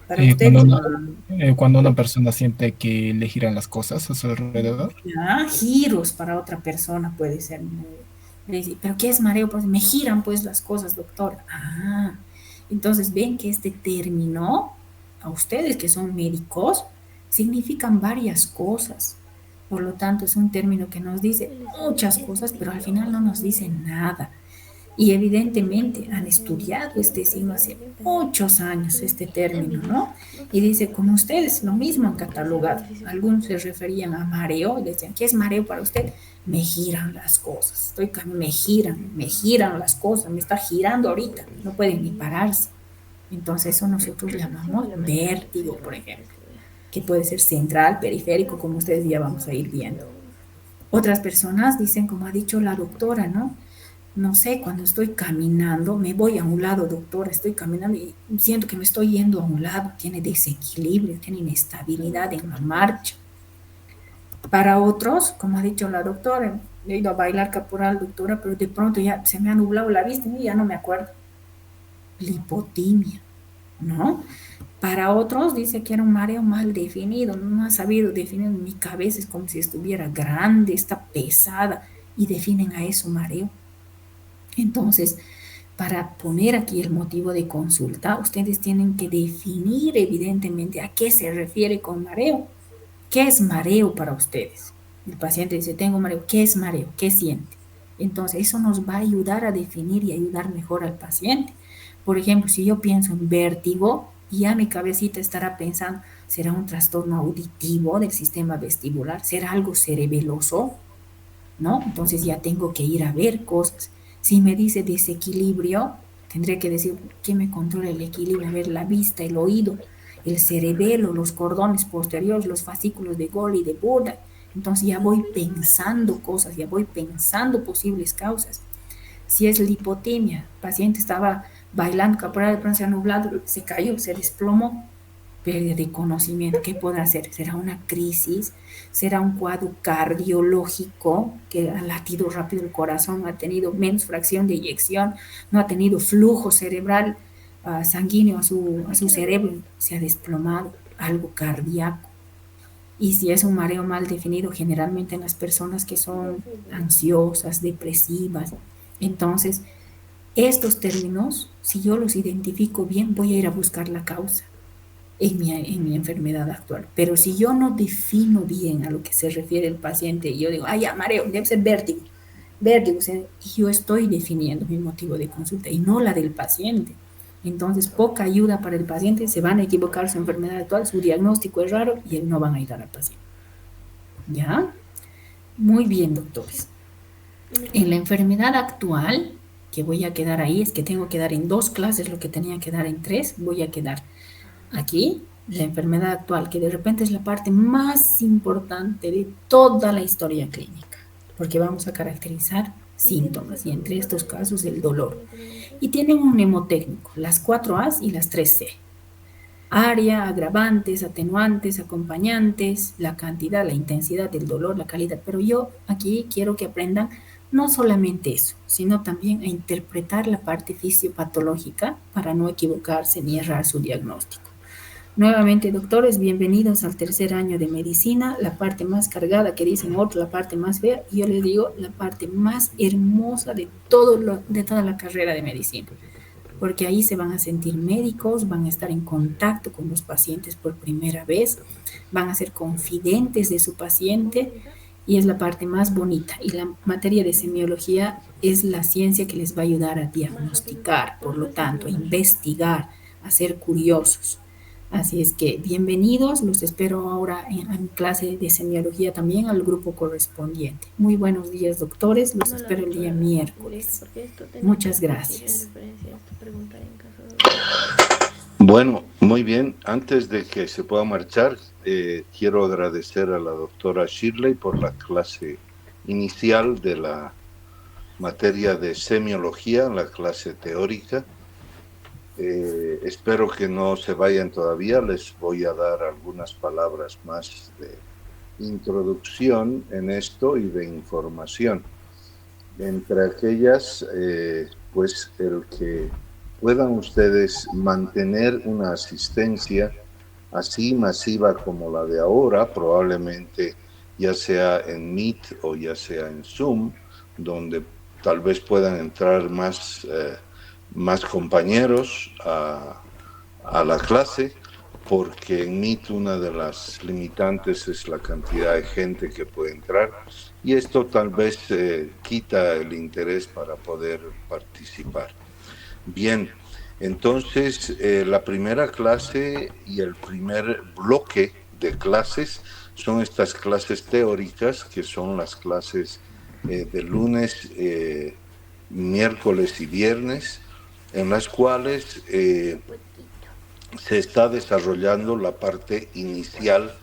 para Eh, cuando ustedes? una, cuando una persona siente que le giran las cosas a su alrededor. Ya, giros para otra persona puede ser. Le dice, ¿pero qué es mareo? Pues me giran pues las cosas, doctor. Ah, entonces ven que este término, a ustedes que son médicos, significan varias cosas. Por lo tanto, es un término que nos dice muchas cosas, pero al final no nos dice nada. Y evidentemente han estudiado este signo hace muchos años, este término, ¿no? Y dice, como ustedes, lo mismo han catalogado. Algunos se referían a mareo y decían, ¿qué es mareo para usted? Me giran las cosas, me giran las cosas, me está girando ahorita, no pueden ni pararse. Entonces eso nosotros llamamos vértigo, por ejemplo, que puede ser central, periférico, como ustedes ya vamos a ir viendo. Otras personas dicen, como ha dicho la doctora, ¿no? No sé, cuando estoy caminando, me voy a un lado, doctora, estoy caminando y siento que me estoy yendo a un lado, tiene desequilibrio, tiene inestabilidad en la marcha. Para otros, como ha dicho la doctora, he ido a bailar caporal, doctora, pero de pronto ya se me ha nublado la vista y ya no me acuerdo. Lipotimia, ¿no? Para otros dice que era un mareo mal definido, no ha sabido definir, mi cabeza es como si estuviera grande, está pesada y definen a eso mareo. Entonces, para poner aquí el motivo de consulta, ustedes tienen que definir evidentemente a qué se refiere con mareo. ¿Qué es mareo para ustedes? El paciente dice, tengo mareo. ¿Qué es mareo? ¿Qué siente? Entonces, eso nos va a ayudar a definir y ayudar mejor al paciente. Por ejemplo, si yo pienso en vértigo, ya mi cabecita estará pensando, ¿será un trastorno auditivo del sistema vestibular? ¿Será algo cerebeloso? ¿No? Entonces ya tengo que ir a ver cosas. Si me dice desequilibrio, tendré que decir qué me controla el equilibrio, a ver la vista, el oído, el cerebelo, los cordones posteriores, los fascículos de Golgi y de Buda. Entonces ya voy pensando cosas, ya voy pensando posibles causas. Si es lipotimia, el paciente estaba bailando, caporal de pronto se ha nublado, se cayó, se desplomó, pérdida de conocimiento. ¿Qué podrá hacer? ¿Será una crisis? ¿Será un cuadro cardiológico que ha latido rápido el corazón, ha tenido menos fracción de eyección, no ha tenido flujo cerebral sanguíneo a su cerebro, se ha desplomado? Algo cardíaco. Y si es un mareo mal definido, generalmente en las personas que son ansiosas, depresivas, entonces estos términos, si yo los identifico bien, voy a ir a buscar la causa en mi enfermedad actual. Pero si yo no defino bien a lo que se refiere el paciente y yo digo, ya, mareo, debe ser vértigo, vértigo, y yo estoy definiendo mi motivo de consulta y no la del paciente. Entonces, poca ayuda para el paciente, se van a equivocar su enfermedad actual, su diagnóstico es raro y no van a ayudar al paciente. ¿Ya? Muy bien, doctores. En la enfermedad actual, que voy a quedar ahí, es que tengo que dar en 2 clases lo que tenía que dar en 3, voy a quedar aquí, la enfermedad actual, que de repente es la parte más importante de toda la historia clínica, porque vamos a caracterizar síntomas y entre estos casos el dolor. Y tienen un mnemotécnico, las 4 A's y las 3 C. Área, agravantes, atenuantes, acompañantes, la cantidad, la intensidad del dolor, la calidad. Pero yo aquí quiero que aprendan no solamente eso, sino también a interpretar la parte fisiopatológica para no equivocarse ni errar su diagnóstico. Nuevamente, doctores, bienvenidos al 3er año de medicina, la parte más cargada que dicen otros, la parte más fea, y yo les digo la parte más hermosa de toda la carrera de medicina, porque ahí se van a sentir médicos, van a estar en contacto con los pacientes por primera vez, van a ser confidentes de su paciente y es la parte más bonita. Y la materia de semiología es la ciencia que les va a ayudar a diagnosticar, por lo tanto, a investigar, a ser curiosos. Así es que bienvenidos, los espero ahora en mi clase de semiología también al grupo correspondiente. Muy buenos días, doctores, los espero el día miércoles. Muchas gracias. Bueno, muy bien. Antes de que se pueda marchar, quiero agradecer a la doctora Shirley por la clase inicial de la materia de semiología, la clase teórica. Espero que no se vayan todavía. Les voy a dar algunas palabras más de introducción en esto y de información. Entre aquellas, pues el que puedan ustedes mantener una asistencia así masiva como la de ahora, probablemente ya sea en Meet o ya sea en Zoom, donde tal vez puedan entrar más compañeros a la clase, porque en Meet una de las limitantes es la cantidad de gente que puede entrar, y esto tal vez quita el interés para poder participar. Bien, entonces la primera clase y el primer bloque de clases son estas clases teóricas, que son las clases de lunes, miércoles y viernes, en las cuales se está desarrollando la parte inicial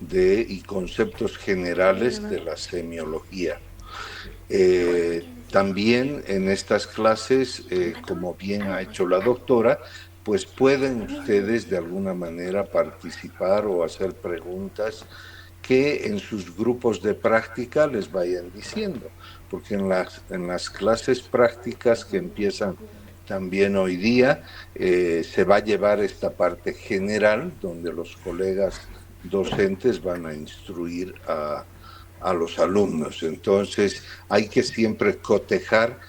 y conceptos generales de la semiología. También en estas clases, como bien ha hecho la doctora, pues pueden ustedes de alguna manera participar o hacer preguntas que en sus grupos de práctica les vayan diciendo, porque en las clases prácticas que empiezan también hoy día, se va a llevar esta parte general donde los colegas docentes van a instruir a los alumnos. Entonces hay que siempre cotejar